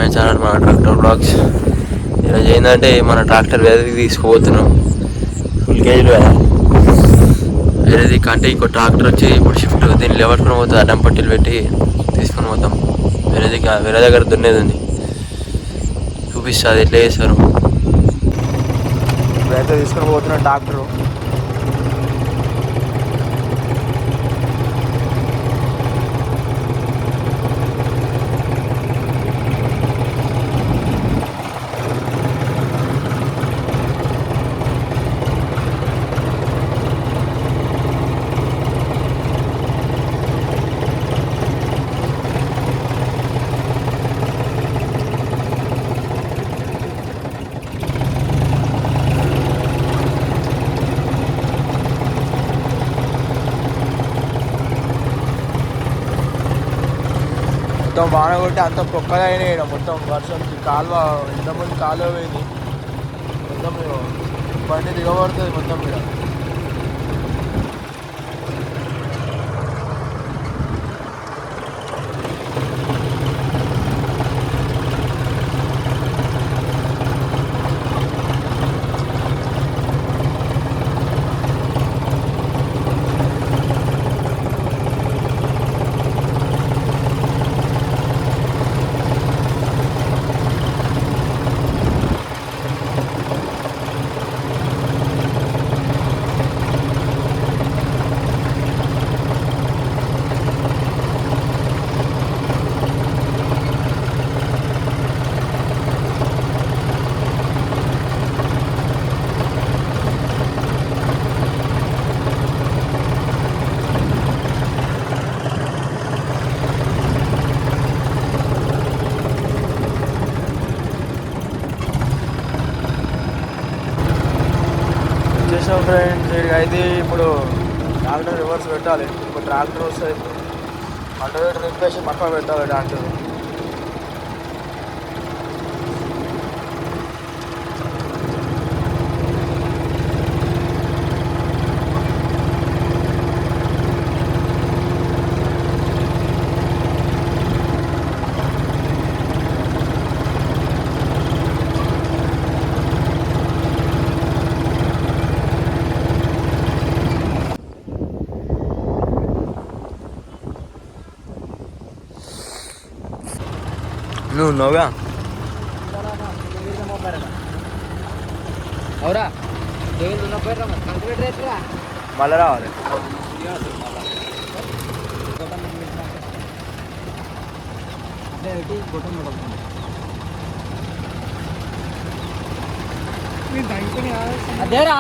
మన ఛానల్ మన tractor blogs. ఈరోజు ఏంటంటే మన ట్రాక్టర్ వేరేది తీసుకుపోతున్నాం. ఫుల్ కేజీలు వేరేది కంటే ఇంకో ట్రాక్టర్ వచ్చి ఇప్పుడు షిఫ్ట్ దీన్ని లెవర్కొని పోతుంది. అడ్డం పట్టీలు పెట్టి తీసుకొని పోతాం. వేరే దగ్గర దున్నేది ఉంది, చూపిస్తుంది ఎట్లా చేస్తారు. ఇప్పుడైతే తీసుకొని పోతున్నాం ట్రాక్టరు. మొత్తం వాన కొట్టి అంత పొక్కలు అయినాయి. మొత్తం వర్షంకి కాలువ ఇంతమంది కాలువ పోయింది. మొత్తం బండి దిగబడుతుంది మొత్తం మీద. ఫ్రెండ్స్ అయితే ఇప్పుడు ట్రాక్టర్ రివర్స్ పెట్టాలి. ఇప్పుడు ట్రాక్టర్ వస్తుంది, అల్టర్నేటర్ నింపేసి పక్కన పెట్టాలి ట్రాక్టర్. నువ్వు నవ్వా అవురా మళ్ళీ రావాలి. అదేరా